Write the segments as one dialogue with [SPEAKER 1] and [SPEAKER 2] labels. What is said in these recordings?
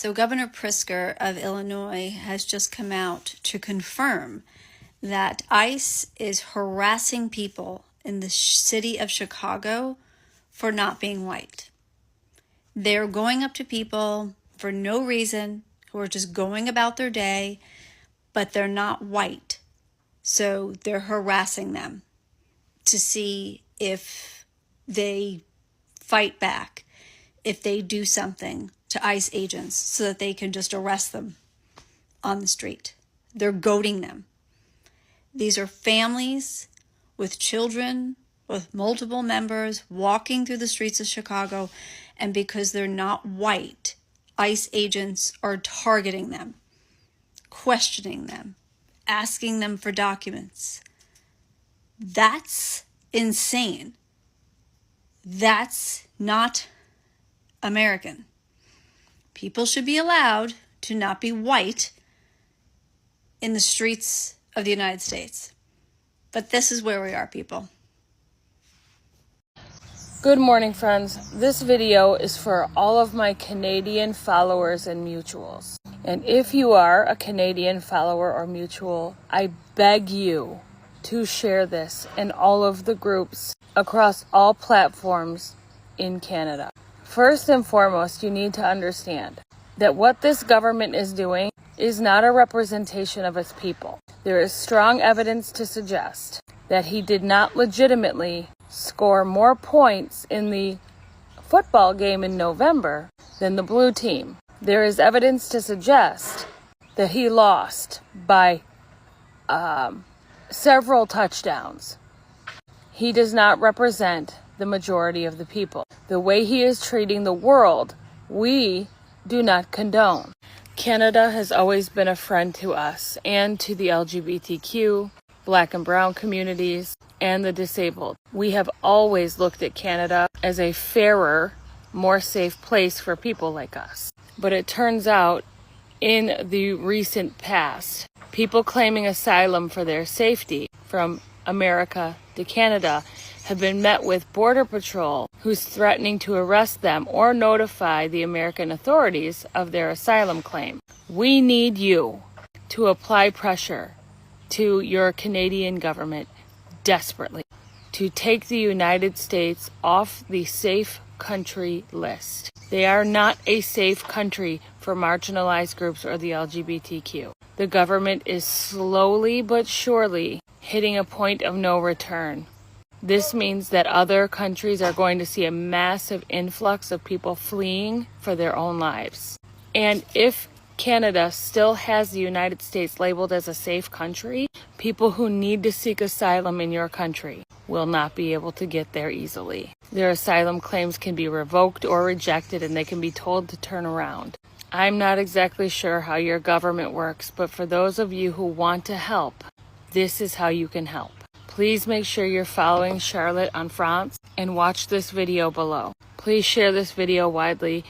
[SPEAKER 1] So Governor Pritzker of Illinois has just come out to confirm that ICE is harassing people in the city of Chicago for not being white. They're going up to people for no reason who are just going about their day, but they're not white. So they're harassing them to see if they fight back, if they do something to ICE agents so that they can just arrest them on the street. They're goading them. These are families with children, with multiple members walking through the streets of Chicago, and because they're not white, ICE agents are targeting them, questioning them, asking them for documents. That's insane. That's not American. People should be allowed to not be white in the streets of the United States. But this is where we are, people.
[SPEAKER 2] Good morning, friends. This video is for all of my Canadian followers and mutuals. And if you are a Canadian follower or mutual, I beg you to share this in all of the groups across all platforms in Canada. First and foremost, you need to understand that what this government is doing is not a representation of its people. There is strong evidence to suggest that he did not legitimately score more points in the football game in November than the blue team. There is evidence to suggest that he lost by several touchdowns. He does not represent the majority of the people. The way he is treating the world, we do not condone. Canada has always been a friend to us and to the LGBTQ, Black and Brown communities, and the disabled. We have always looked at Canada as a fairer, more safe place for people like us. But it turns out, in the recent past, people claiming asylum for their safety from America to Canada have been met with Border Patrol who's threatening to arrest them or notify the American authorities of their asylum claim. We need you to apply pressure to your Canadian government desperately to take the United States off the safe country list. They are not a safe country for marginalized groups or the LGBTQ. The government is slowly but surely hitting a point of no return. This means that other countries are going to see a massive influx of people fleeing for their own lives. And if Canada still has the United States labeled as a safe country, people who need to seek asylum in your country will not be able to get there easily. Their asylum claims can be revoked or rejected, and they can be told to turn around. I'm not exactly sure how your government works, but for those of you who want to help, this is how you can help. Please make sure you're following Charlotte on France and watch this video below. Please share this video widely.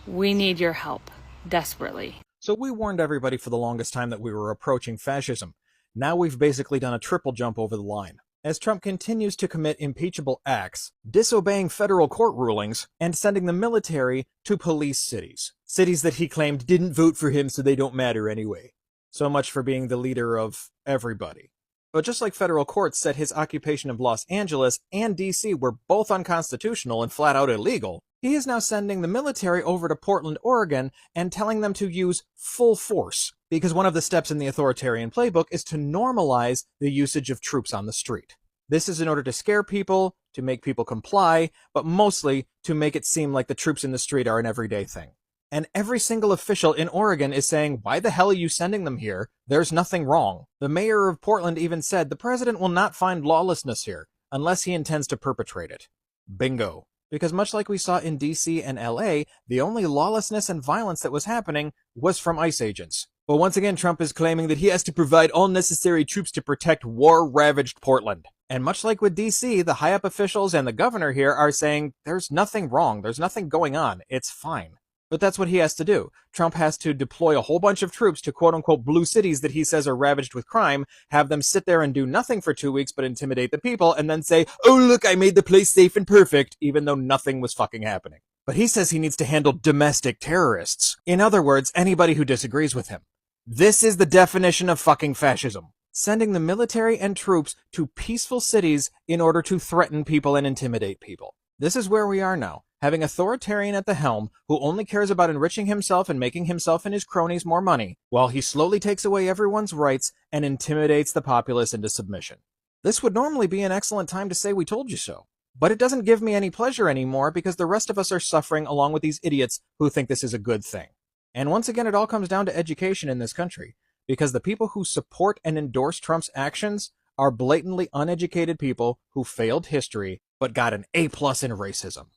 [SPEAKER 2] We need your help desperately.
[SPEAKER 3] So we warned everybody for the longest time that we were approaching fascism. Now we've basically done a triple jump over the line. As Trump continues to commit impeachable acts, disobeying federal court rulings, and sending the military to police cities. Cities that he claimed didn't vote for him so they don't matter anyway. So much for being the leader of everybody. But just like federal courts said his occupation of Los Angeles and DC were both unconstitutional and flat out illegal, he is now sending the military over to Portland, Oregon, and telling them to use full force, because one of the steps in the authoritarian playbook is to normalize the usage of troops on the street. This is in order to scare people, to make people comply, but mostly to make it seem like the troops in the street are an everyday thing. And every single official in Oregon is saying, why the hell are you sending them here? There's nothing wrong. The mayor of Portland even said the president will not find lawlessness here, unless he intends to perpetrate it. Bingo. Because much like we saw in DC and LA, the only lawlessness and violence that was happening was from ICE agents. But once again, Trump is claiming that he has to provide all necessary troops to protect war-ravaged Portland. And much like with DC, the high-up officials and the governor here are saying, there's nothing wrong, there's nothing going on, it's fine. But that's what he has to do. Trump has to deploy a whole bunch of troops to quote-unquote blue cities that he says are ravaged with crime, have them sit there and do nothing for 2 weeks but intimidate the people, and then say, oh look, I made the place safe and perfect, even though nothing was fucking happening. But he says he needs to handle domestic terrorists. In other words, anybody who disagrees with him. This is the definition of fucking fascism. Sending the military and troops to peaceful cities in order to threaten people and intimidate people. This is where we are now, having authoritarian at the helm who only cares about enriching himself and making himself and his cronies more money, while he slowly takes away everyone's rights and intimidates the populace into submission. This would normally be an excellent time to say we told you so. But it doesn't give me any pleasure anymore because the rest of us are suffering along with these idiots who think this is a good thing. And once again, it all comes down to education in this country, because the people who support and endorse Trump's actions are blatantly uneducated people who failed history but got an A+ in racism.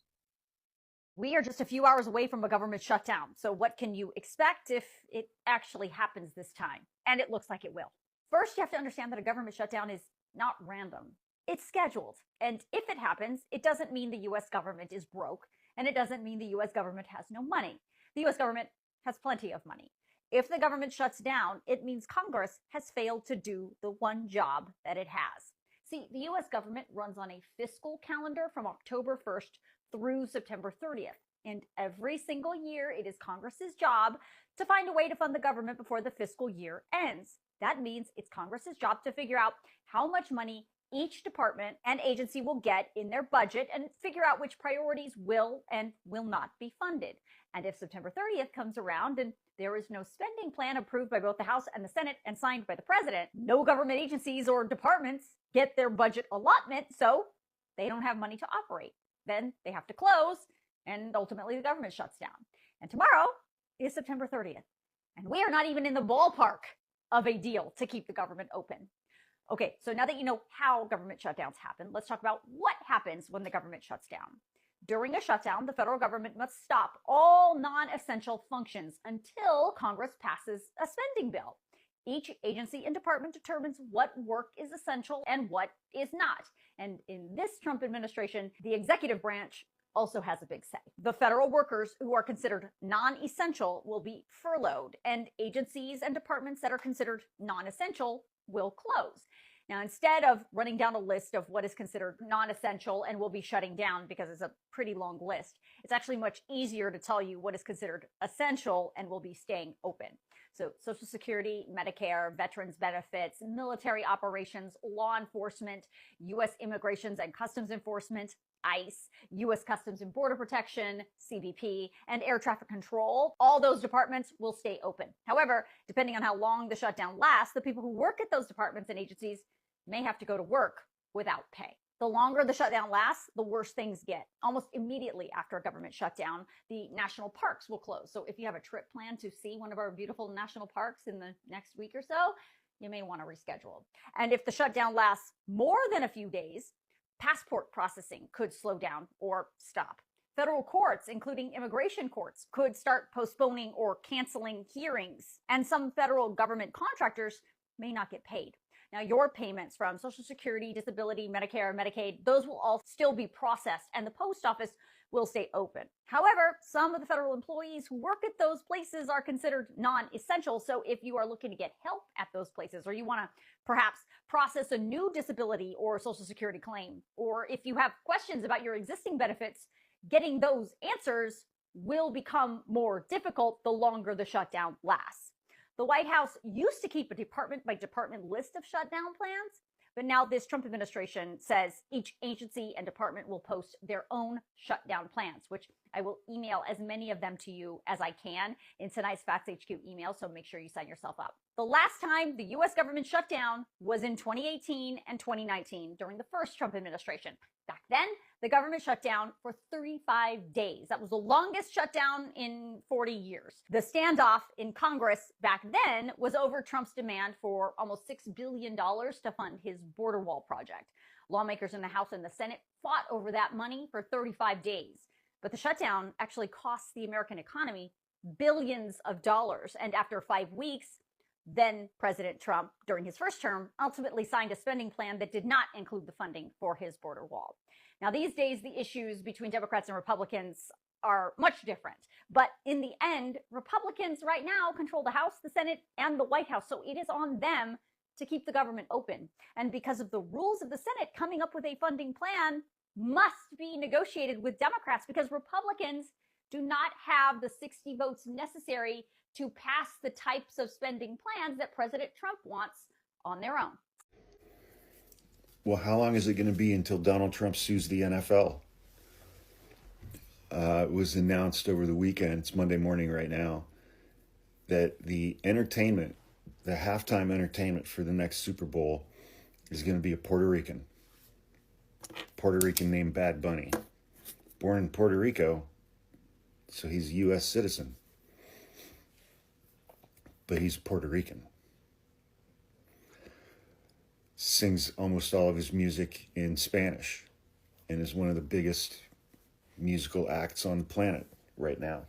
[SPEAKER 4] We are just a few hours away from a government shutdown, so what can you expect if it actually happens this time? And it looks like it will. First, you have to understand that a government shutdown is not random. It's scheduled. And if it happens, it doesn't mean the US government is broke, and it doesn't mean the US government has no money. The US government has plenty of money. If the government shuts down, it means Congress has failed to do the one job that it has. See, the US government runs on a fiscal calendar from October 1st through September 30th. And every single year, it is Congress's job to find a way to fund the government before the fiscal year ends. That means it's Congress's job to figure out how much money each department and agency will get in their budget and figure out which priorities will and will not be funded. And if September 30th comes around and there is no spending plan approved by both the House and the Senate and signed by the president, no government agencies or departments get their budget allotment, so they don't have money to operate. Then they have to close, and ultimately the government shuts down. And tomorrow is September 30th. And we are not even in the ballpark of a deal to keep the government open. Okay, so now that you know how government shutdowns happen, let's talk about what happens when the government shuts down. During a shutdown, the federal government must stop all non-essential functions until Congress passes a spending bill. Each agency and department determines what work is essential and what is not. And in this Trump administration, the executive branch also has a big say. The federal workers who are considered non-essential will be furloughed, and agencies and departments that are considered non-essential will close. Now, instead of running down a list of what is considered non-essential and will be shutting down because it's a pretty long list, it's actually much easier to tell you what is considered essential and will be staying open. So Social Security, Medicare, veterans benefits, military operations, law enforcement, U.S. Immigrations and Customs Enforcement, ICE, U.S. Customs and Border Protection, CBP, and Air Traffic Control, all those departments will stay open. However, depending on how long the shutdown lasts, the people who work at those departments and agencies may have to go to work without pay. The longer the shutdown lasts, the worse things get. Almost immediately after a government shutdown, the national parks will close. So if you have a trip planned to see one of our beautiful national parks in the next week or so, you may want to reschedule. And if the shutdown lasts more than a few days, passport processing could slow down or stop. Federal courts, including immigration courts, could start postponing or canceling hearings. And some federal government contractors may not get paid. Now, your payments from Social Security, Disability, Medicare, Medicaid, those will all still be processed, and the post office will stay open. However, some of the federal employees who work at those places are considered non-essential. So if you are looking to get help at those places, or you want to perhaps process a new disability or Social Security claim, or if you have questions about your existing benefits, getting those answers will become more difficult the longer the shutdown lasts. The White House used to keep a department-by-department list of shutdown plans, but now this Trump administration says each agency and department will post their own shutdown plans, which I will email as many of them to you as I can in tonight's Facts HQ email, so make sure you sign yourself up. The last time the U.S. government shut down was in 2018 and 2019 during the first Trump administration. Back then, the government shut down for 35 days. That was the longest shutdown in 40 years. The standoff in Congress back then was over Trump's demand for almost $6 billion to fund his border wall project. Lawmakers in the House and the Senate fought over that money for 35 days. But the shutdown actually cost the American economy billions of dollars. And after 5 weeks, then President Trump, during his first term, ultimately signed a spending plan that did not include the funding for his border wall. Now, these days, the issues between Democrats and Republicans are much different. But in the end, Republicans right now control the House, the Senate, and the White House. So it is on them to keep the government open. And because of the rules of the Senate, coming up with a funding plan must be negotiated with Democrats, because Republicans do not have the 60 votes necessary to pass the types of spending plans that President Trump wants on their own.
[SPEAKER 5] Well, how long is it going to be until Donald Trump sues the NFL? It was announced over the weekend, it's Monday morning right now, that the entertainment, the halftime entertainment for the next Super Bowl is going to be a Puerto Rican named Bad Bunny. Born in Puerto Rico, so he's a U.S. citizen. But he's Puerto Rican. Sings almost all of his music in Spanish and is one of the biggest musical acts on the planet right now.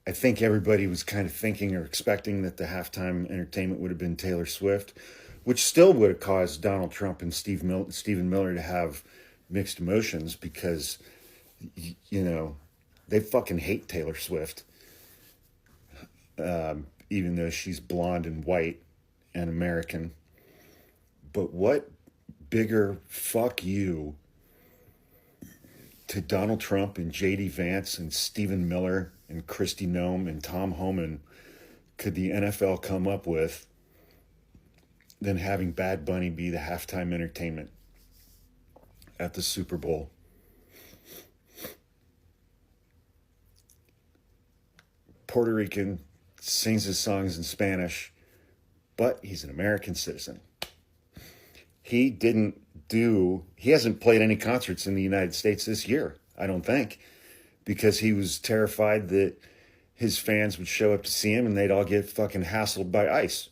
[SPEAKER 5] I think everybody was kind of thinking or expecting that the halftime entertainment would have been Taylor Swift, which still would have caused Donald Trump and Stephen Miller to have mixed emotions because, you know, they fucking hate Taylor Swift. Even though she's blonde and white and American. But what bigger fuck you to Donald Trump and J.D. Vance and Stephen Miller and Kristi Noem and Tom Homan could the NFL come up with than having Bad Bunny be the halftime entertainment at the Super Bowl? Puerto Rican, sings his songs in Spanish, but he's an American citizen. He hasn't played any concerts in the United States this year, I don't think, because he was terrified that his fans would show up to see him and they'd all get fucking hassled by ICE.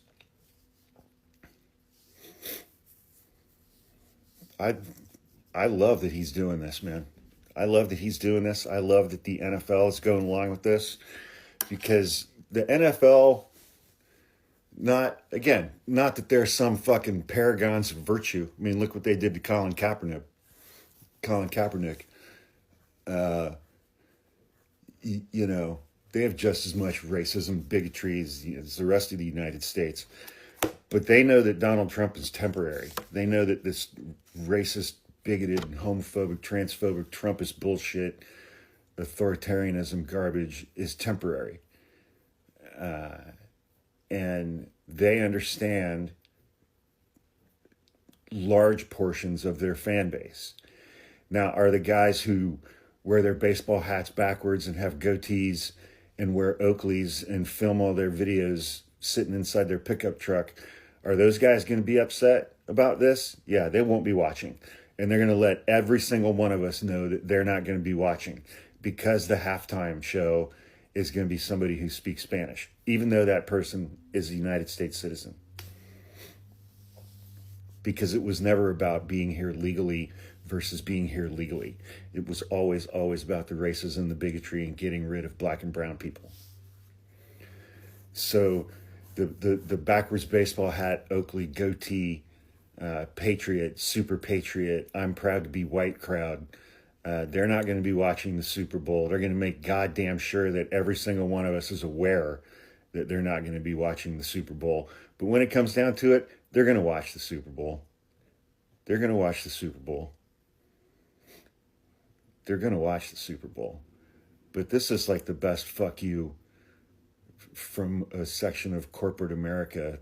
[SPEAKER 5] I love that he's doing this, man. I love that he's doing this. I love that the NFL is going along with this because the NFL, not that they're some fucking paragons of virtue. I mean, look what they did to Colin Kaepernick. You know, they have just as much racism, bigotry as the rest of the United States. But they know that Donald Trump is temporary. They know that this racist, bigoted, homophobic, transphobic, Trumpist bullshit, authoritarianism garbage is temporary. And they understand large portions of their fan base. Now, are the guys who wear their baseball hats backwards and have goatees and wear Oakleys and film all their videos sitting inside their pickup truck, are those guys going to be upset about this? Yeah, they won't be watching. And they're going to let every single one of us know that they're not going to be watching because the halftime show is going to be somebody who speaks Spanish, even though that person is a United States citizen. Because it was never about being here legally versus being here legally. It was always about the racism, the bigotry, and getting rid of black and brown people. So the backwards baseball hat, Oakley, goatee, patriot, super patriot, I'm proud to be white crowd, they're not going to be watching the Super Bowl. They're going to make goddamn sure that every single one of us is aware that they're not going to be watching the Super Bowl. But when it comes down to it, they're going to watch the Super Bowl. They're going to watch the Super Bowl. They're going to watch the Super Bowl. But this is like the best fuck you from a section of corporate America.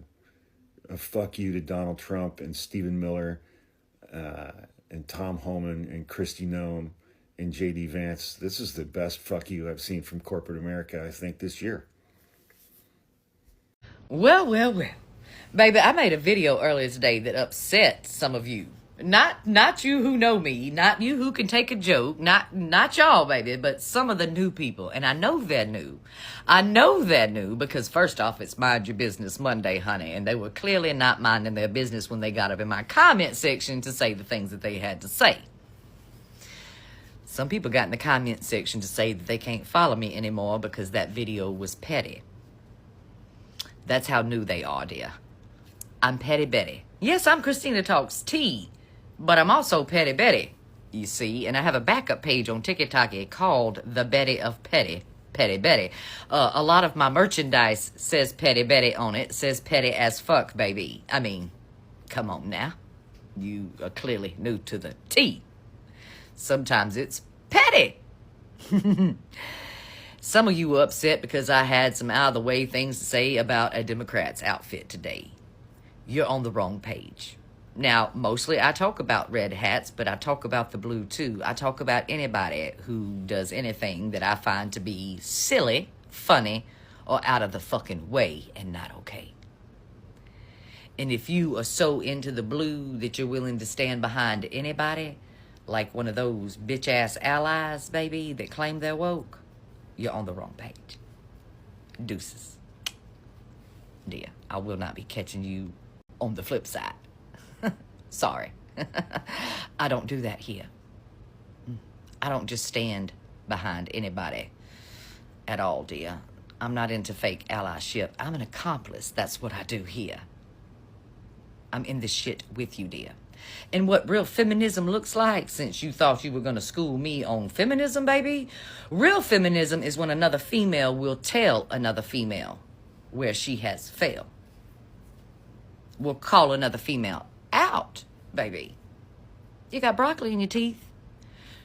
[SPEAKER 5] A fuck you to Donald Trump and Stephen Miller and Tom Homan and Kristi Noem and J.D. Vance. This is the best fuck you I've seen from corporate America, I think, this year.
[SPEAKER 6] Well. Baby, I made a video earlier today that upset some of you. Not you who know me, not you who can take a joke, not y'all, baby, but some of the new people. And I know they're new. I know they're new because first off, it's Mind Your Business Monday, honey. And they were clearly not minding their business when they got up in my comment section to say the things that they had to say. Some people got in the comment section to say that they can't follow me anymore because that video was petty. That's how new they are, dear. I'm Petty Betty. Yes, I'm Christina Talks Tea, but I'm also Petty Betty, you see, and I have a backup page on TikTok called The Betty of Petty, Petty Betty. A lot of my merchandise says Petty Betty on it, says petty as fuck, baby. I mean, come on now. You are clearly new to the tea. Sometimes it's petty. Some of you were upset because I had some out-of-the-way things to say about a Democrat's outfit today. You're on the wrong page. Now, mostly I talk about red hats, but I talk about the blue too. I talk about anybody who does anything that I find to be silly, funny, or out of the fucking way and not okay. And if you are so into the blue that you're willing to stand behind anybody, like one of those bitch-ass allies, baby, that claim they're woke, you're on the wrong page. Deuces. Dear, I will not be catching you on the flip side. Sorry. I don't do that here. I don't just stand behind anybody at all, dear. I'm not into fake allyship. I'm an accomplice. That's what I do here. I'm in this shit with you, dear. And what real feminism looks like, since you thought you were going to school me on feminism, baby, real feminism is when another female will tell another female where she has failed. Will call another female out, baby. You got broccoli in your teeth.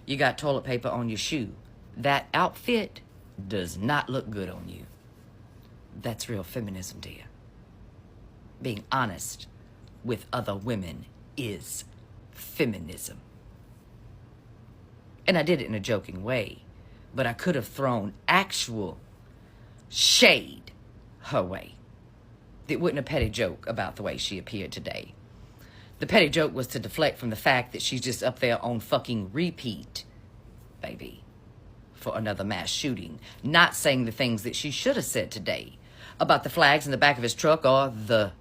[SPEAKER 6] You got toilet paper on your shoe. That outfit does not look good on you. That's real feminism, dear. Being honest with other women is feminism. And I did it in a joking way, but I could have thrown actual shade her way. It wasn't a petty joke about the way she appeared today. The petty joke was to deflect from the fact that she's just up there on fucking repeat, baby, for another mass shooting, not saying the things that she should have said today about the flags in the back of his truck or the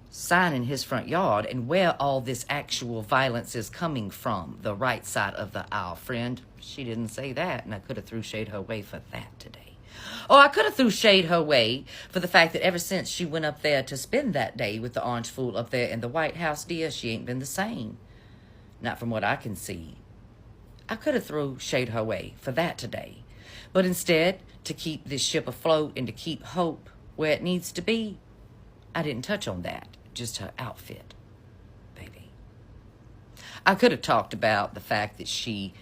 [SPEAKER 6] sign in his front yard and where all this actual violence is coming from, the right side of the aisle, friend. She didn't say that, and I could have threw shade her way for that today. Or I could have threw shade her way for the fact that ever since she went up there to spend that day with the orange fool up there in the White House, dear, she ain't been the same. Not from what I can see. I could have thrown shade her way for that today. But instead, to keep this ship afloat and to keep hope where it needs to be, I didn't touch on that. Just her outfit, baby. I could have talked about the fact that she,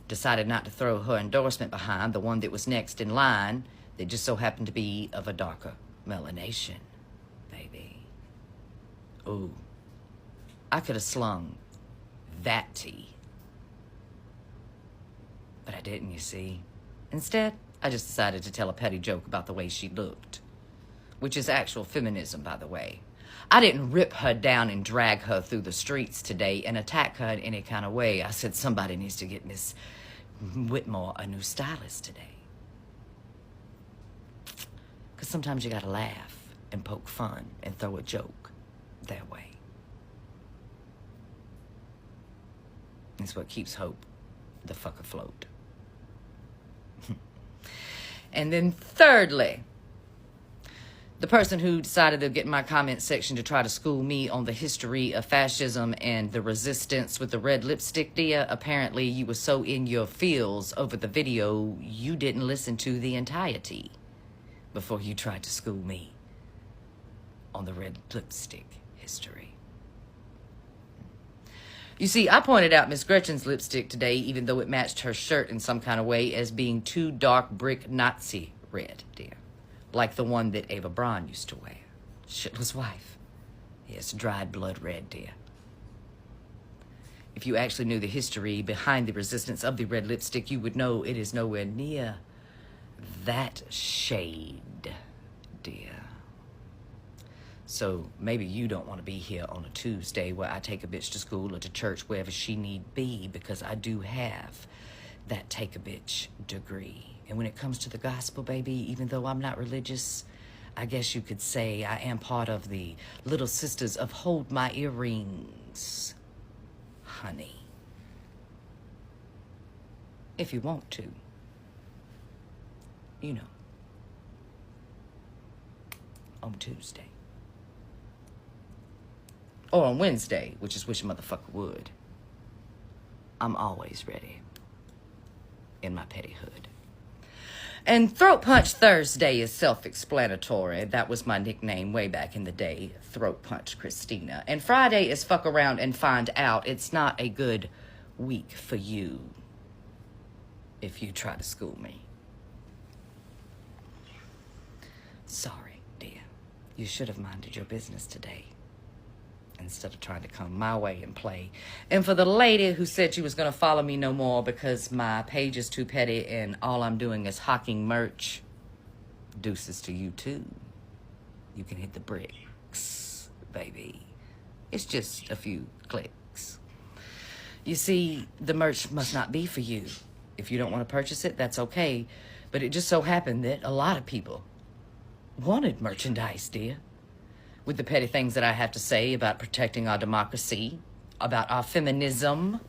[SPEAKER 6] decided not to throw her endorsement behind the one that was next in line that just so happened to be of a darker melanation, baby. Ooh, I could have slung that tea. But I didn't, you see. Instead, I just decided to tell a petty joke about the way she looked, which is actual feminism, by the way. I didn't rip her down and drag her through the streets today and attack her in any kind of way. I said somebody needs to get Miss Whitmore a new stylist today. Because sometimes you gotta laugh and poke fun and throw a joke their way. It's what keeps hope the fuck afloat. And then thirdly, the person who decided to get in my comment section to try to school me on the history of fascism and the resistance with the red lipstick, dear, apparently you were so in your feels over the video, you didn't listen to the entirety before you tried to school me on the red lipstick history. You see, I pointed out Miss Gretchen's lipstick today, even though it matched her shirt in some kind of way, as being too dark brick Nazi red, dear. Like the one that Ava Braun used to wear. Shitler's wife. Yes, dried blood red, dear. If you actually knew the history behind the resistance of the red lipstick, you would know it is nowhere near that shade, dear. So maybe you don't want to be here on a Tuesday where I take a bitch to school or to church, wherever she need be, because I do have that take a bitch degree. And when it comes to the gospel, baby, even though I'm not religious, I guess you could say I am part of the Little Sisters of Hold My Earrings, honey. If you want to. On Tuesday. Or on Wednesday, which is which motherfucker would. I'm always ready. In my pettyhood. And Throat Punch Thursday is self-explanatory. That was my nickname way back in the day, Throat Punch Christina. And Friday is fuck around and find out. It's not a good week for you. if you try to school me. Sorry, dear. You should have minded your business today instead of trying to come my way and play. And for the lady who said she was going to follow me no more because my page is too petty and all I'm doing is hawking merch, deuces to you too. You can hit the bricks, baby. It's just a few clicks. You see, the merch must not be for you. If you don't want to purchase it, that's okay. But it just so happened that a lot of people wanted merchandise, dear. With the petty things that I have to say about protecting our democracy, about our feminism.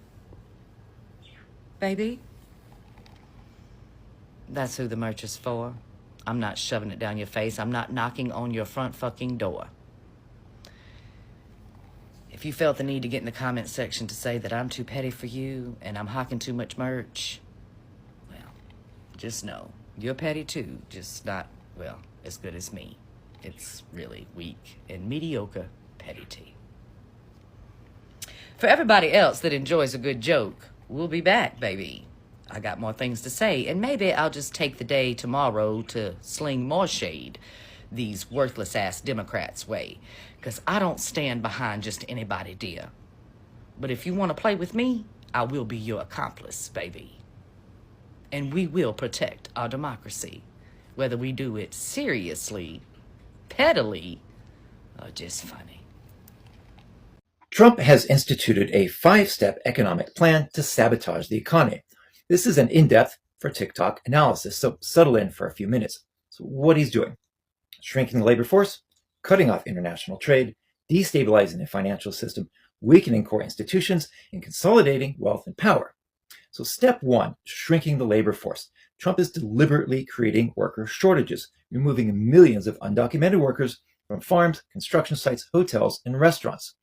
[SPEAKER 6] Baby, that's who the merch is for. I'm not shoving it down your face. I'm not knocking on your front fucking door. If you felt the need to get in the comment section to say that I'm too petty for you and I'm hawking too much merch, well, just know you're petty too, just not, well, as good as me. It's really weak and mediocre petty tea. For everybody else that enjoys a good joke, we'll be back, baby. I got more things to say, and maybe I'll just take the day tomorrow to sling more shade these worthless-ass Democrats' way, because I don't stand behind just anybody, dear. But if you want to play with me, I will be your accomplice, baby. And we will protect our democracy, whether we do it seriously, pettily, or just funny.
[SPEAKER 7] Trump has instituted a 5-step economic plan to sabotage the economy. This is an in-depth, for TikTok, analysis, so settle in for a few minutes. So what he's doing: shrinking the labor force, cutting off international trade, destabilizing the financial system, weakening core institutions, and consolidating wealth and power. So step 1, shrinking the labor force. Trump is deliberately creating worker shortages, removing millions of undocumented workers from farms, construction sites, hotels, and restaurants.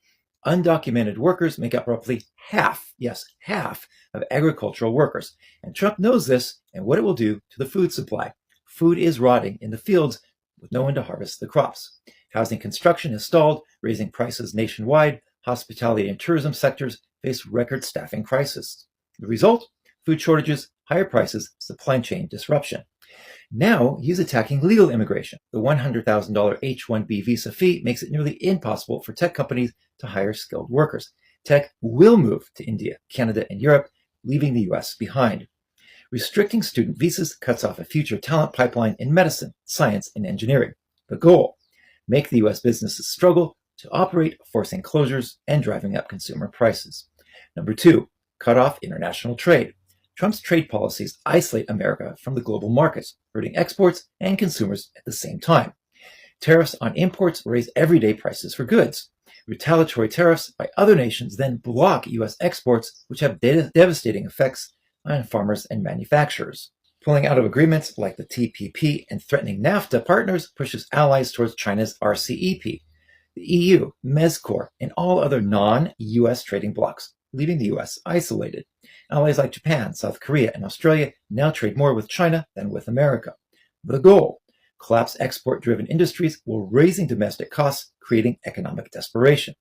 [SPEAKER 7] Undocumented workers make up roughly half, yes, half of agricultural workers. And Trump knows this and what it will do to the food supply. Food is rotting in the fields with no one to harvest the crops. Housing construction has stalled, raising prices nationwide. Hospitality and tourism sectors face record staffing crisis. The result? Food shortages, higher prices, supply chain disruption. Now he's attacking legal immigration. The $100,000 H-1B visa fee makes it nearly impossible for tech companies to hire skilled workers. Tech will move to India, Canada, and Europe, leaving the US behind. Restricting student visas cuts off a future talent pipeline in medicine, science, and engineering. The goal: make the US businesses struggle to operate, forcing closures and driving up consumer prices. Number 2, cut off international trade. Trump's trade policies isolate America from the global markets, hurting exports and consumers at the same time. Tariffs on imports raise everyday prices for goods. Retaliatory tariffs by other nations then block U.S. exports, which have devastating effects on farmers and manufacturers. Pulling out of agreements like the TPP and threatening NAFTA partners pushes allies towards China's RCEP, the EU, MESCOR, and all other non-U.S. trading blocs, leaving the U.S. isolated. Allies like Japan, South Korea, and Australia now trade more with China than with America. The goal: collapse export-driven industries while raising domestic costs, creating economic desperation.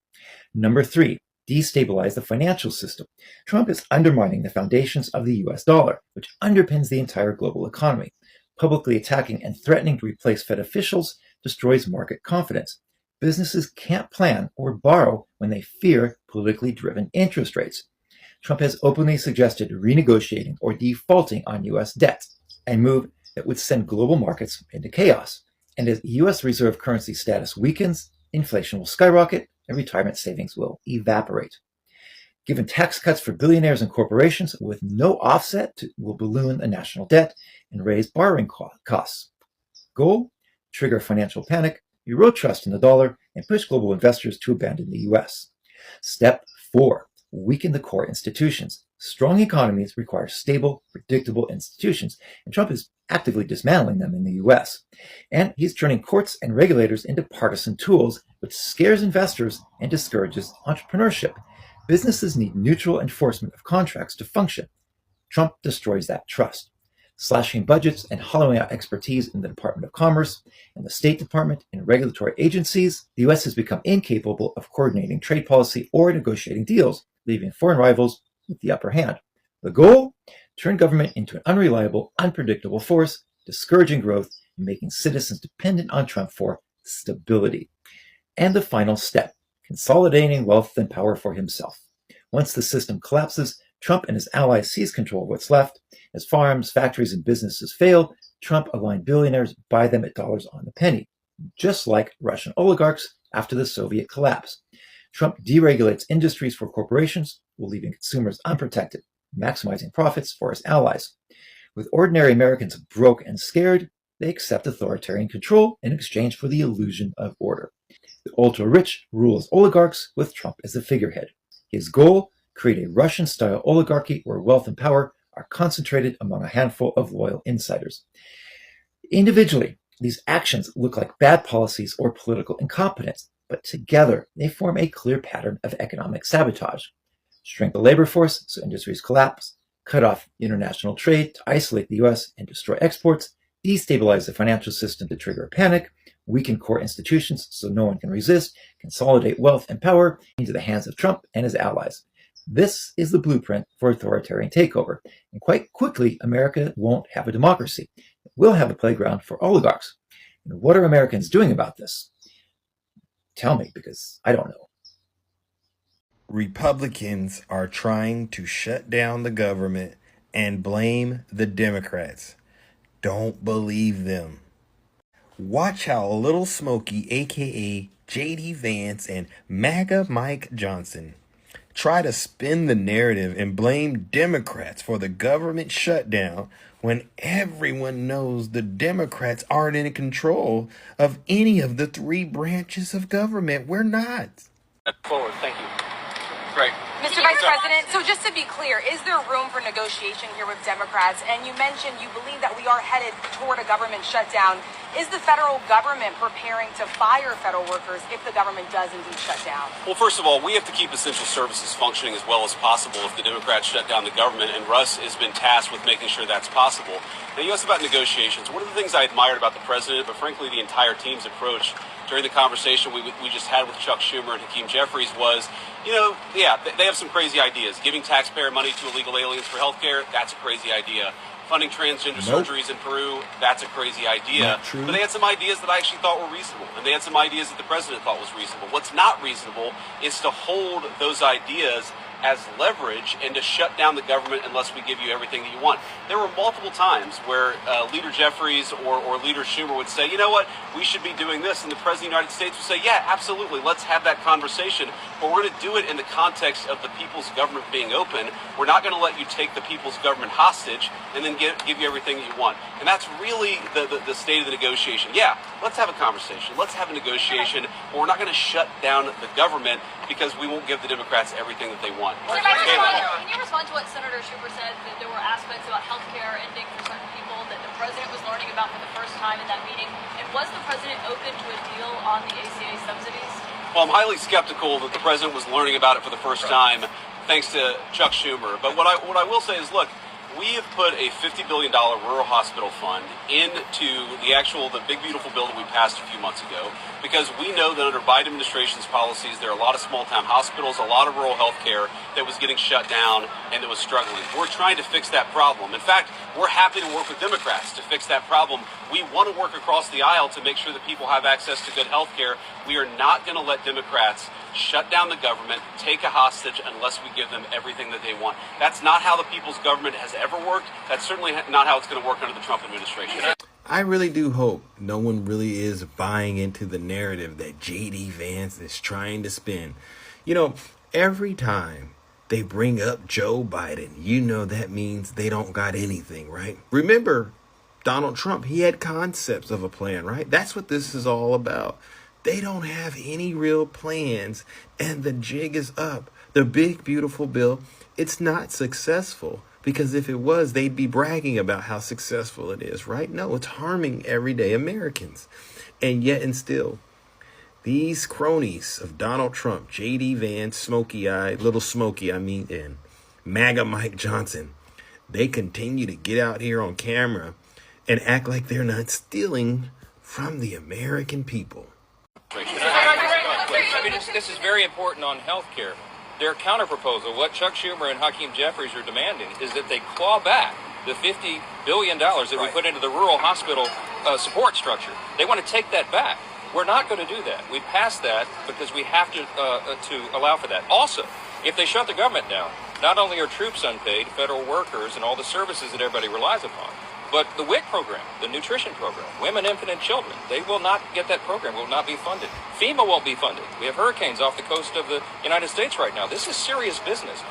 [SPEAKER 7] Number 3, destabilize the financial system. Trump is undermining the foundations of the U.S. dollar, which underpins the entire global economy. Publicly attacking and threatening to replace Fed officials destroys market confidence. Businesses can't plan or borrow when they fear politically driven interest rates. Trump has openly suggested renegotiating or defaulting on U.S. debt, a move that would send global markets into chaos. And as U.S. reserve currency status weakens, inflation will skyrocket and retirement savings will evaporate. Given tax cuts for billionaires and corporations with no offset will balloon the national debt and raise borrowing costs. Goal: trigger financial panic, erode trust in the dollar, and push global investors to abandon the U.S. Step 4, weaken the core institutions. Strong economies require stable, predictable institutions, and Trump is actively dismantling them in the U.S. And he's turning courts and regulators into partisan tools, which scares investors and discourages entrepreneurship. Businesses need neutral enforcement of contracts to function. Trump destroys that trust. Slashing budgets and hollowing out expertise in the Department of Commerce and the State Department and regulatory agencies, the U.S. has become incapable of coordinating trade policy or negotiating deals, leaving foreign rivals with the upper hand. The goal? turn government into an unreliable, unpredictable force, discouraging growth and making citizens dependent on Trump for stability. And the final step, consolidating wealth and power for himself. Once the system collapses, Trump and his allies seize control of what's left. As farms, factories, and businesses fail, Trump-aligned billionaires buy them at dollars on the penny, just like Russian oligarchs after the Soviet collapse. Trump deregulates industries for corporations while leaving consumers unprotected, maximizing profits for his allies. With ordinary Americans broke and scared, they accept authoritarian control in exchange for the illusion of order. The ultra-rich rule as oligarchs with Trump as the figurehead. His goal, create a Russian-style oligarchy where wealth and power are concentrated among a handful of loyal insiders. Individually, these actions look like bad policies or political incompetence, but together they form a clear pattern of economic sabotage. Shrink the labor force so industries collapse, cut off international trade to isolate the US and destroy exports, destabilize the financial system to trigger a panic, weaken core institutions so no one can resist, consolidate wealth and power into the hands of Trump and his allies. This is the blueprint for authoritarian takeover. And quite quickly, America won't have a democracy. It will have a playground for oligarchs. And what are Americans doing about this? Tell me, because I don't know.
[SPEAKER 8] Republicans are trying to shut down the government and blame the Democrats. Don't believe them. Watch how Little Smokey, aka JD Vance, and MAGA Mike Johnson try to spin the narrative and blame Democrats for the government shutdown when everyone knows the Democrats aren't in control of any of the three branches of government. We're not.
[SPEAKER 9] Forward, thank you. Great.
[SPEAKER 10] Mr. Vice President, so just to be clear, is there room for negotiation here with Democrats? And you mentioned you believe that we are headed toward a government shutdown. Is the federal government preparing to fire federal workers if the government does indeed shut down?
[SPEAKER 9] Well, first of all, we have to keep essential services functioning as well as possible if the Democrats shut down the government, and Russ has been tasked with making sure that's possible. Now, you asked about negotiations. One of the things I admired about the president, but frankly the entire team's approach during the conversation we just had with Chuck Schumer and Hakeem Jeffries was, they have some crazy ideas. Giving taxpayer money to illegal aliens for health care, that's a crazy idea. Funding transgender surgeries in Peru, that's a crazy idea. But they had some ideas that I actually thought were reasonable, and they had some ideas that the president thought was reasonable. What's not reasonable is to hold those ideas as leverage and to shut down the government unless we give you everything that you want. There were multiple times where Leader Jeffries or Leader Schumer would say, you know what, we should be doing this, and the President of the United States would say, yeah, absolutely, let's have that conversation, but we're going to do it in the context of the people's government being open. We're not going to let you take the people's government hostage and then give you everything that you want. And that's really the state of the negotiation. Yeah, let's have a conversation, let's have a negotiation, but we're not going to shut down the government because we won't give the Democrats everything that they want.
[SPEAKER 10] Can you respond to what Senator Schumer said, that there were aspects about health care ending for certain people that the president was learning about for the first time in that meeting? And was the president open to a deal on the ACA subsidies?
[SPEAKER 9] Well, I'm highly skeptical that the president was learning about it for the first time, thanks to Chuck Schumer. But what I will say is, look, we have put a $50 billion rural hospital fund into the big beautiful bill that we passed a few months ago, because we know that under Biden administration's policies, there are a lot of small town hospitals, a lot of rural health care that was getting shut down and that was struggling. We're trying to fix that problem. In fact, we're happy to work with Democrats to fix that problem. We want to work across the aisle to make sure that people have access to good health care. We are not going to let Democrats shut down the government, take a hostage unless we give them everything that they want. That's not how the people's government has ever worked. That's certainly not how it's going to work under the Trump administration.
[SPEAKER 8] I really do hope no one really is buying into the narrative that JD Vance is trying to spin. Every time they bring up Joe Biden, that means they don't got anything, right? Remember, Donald Trump, he had concepts of a plan, right? That's what this is all about. They don't have any real plans, and the jig is up. The big, beautiful bill, it's not successful, because if it was, they'd be bragging about how successful it is, right? No, it's harming everyday Americans. And yet and still, these cronies of Donald Trump, JD Vance, Little Smokey, and MAGA Mike Johnson, they continue to get out here on camera and act like they're not stealing from the American people.
[SPEAKER 11] This is very important on health care.
[SPEAKER 3] their counterproposal, what Chuck Schumer and Hakeem Jeffries are demanding, is that they claw back the $50 billion that we put into the rural hospital support structure. They want to take that back. We're not going to do that. We passed that because we have to allow for that. Also, if they shut the government down, not only are troops unpaid, federal workers, and all the services that everybody relies upon, but the WIC program, the nutrition program, women, infant, and children, they will not get that program, will not be funded. FEMA won't be funded. We have hurricanes off the coast of the United States right now. This is serious business.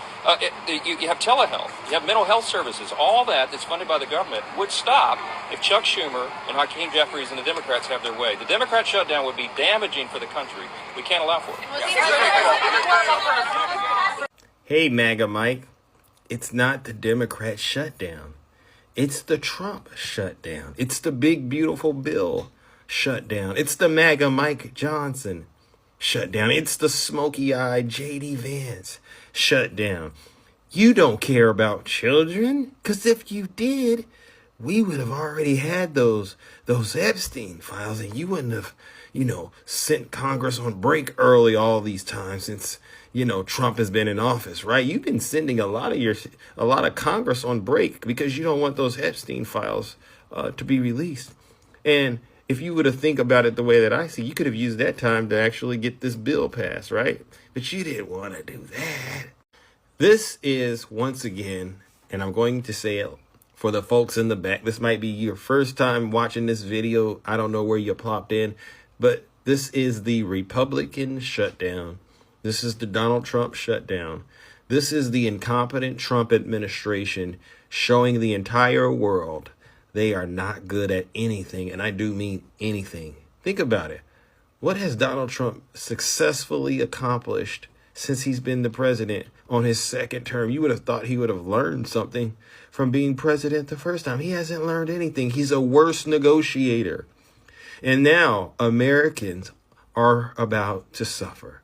[SPEAKER 3] You have telehealth, you have mental health services, all that's funded by the government would stop if Chuck Schumer and Hakeem Jeffries and the Democrats have their way. The Democrat shutdown would be damaging for the country. We can't allow for it.
[SPEAKER 8] Hey, MAGA Mike, it's not the Democrat shutdown. It's the Trump shutdown. It's the big, beautiful bill shutdown. It's the MAGA Mike Johnson shutdown. It's the smoky-eyed J.D. Vance shutdown. You don't care about children, because if you did, we would have already had those Epstein files, and you wouldn't have, sent Congress on break early all these times since, Trump has been in office, right? You've been sending a lot of Congress on break because you don't want those Epstein files to be released. And if you were to think about it the way that I see, you could have used that time to actually get this bill passed, right? But you didn't want to do that. This is, once again, and I'm going to say it for the folks in the back, this might be your first time watching this video. I don't know where you plopped in, but this is the Republican shutdown. This is the Donald Trump shutdown. This is the incompetent Trump administration showing the entire world they are not good at anything, and I do mean anything. Think about it. What has Donald Trump successfully accomplished since he's been the president on his second term? You would have thought he would have learned something from being president the first time. He hasn't learned anything. He's a worse negotiator. And now Americans are about to suffer.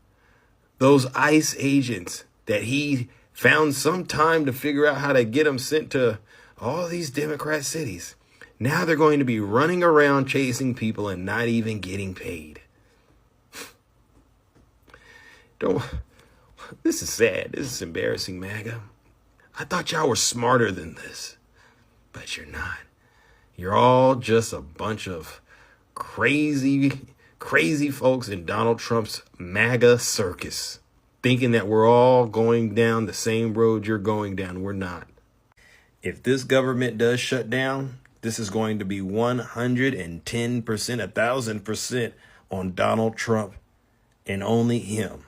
[SPEAKER 8] Those ICE agents that he found some time to figure out how to get them sent to all these Democrat cities. Now they're going to be running around chasing people and not even getting paid. This is sad. This is embarrassing, MAGA. I thought y'all were smarter than this, but you're not. You're all just a bunch of crazy folks in Donald Trump's MAGA circus, thinking that we're all going down the same road you're going down. We're not. If this government does shut down, this is going to be 110%, 1,000% on Donald Trump and only him.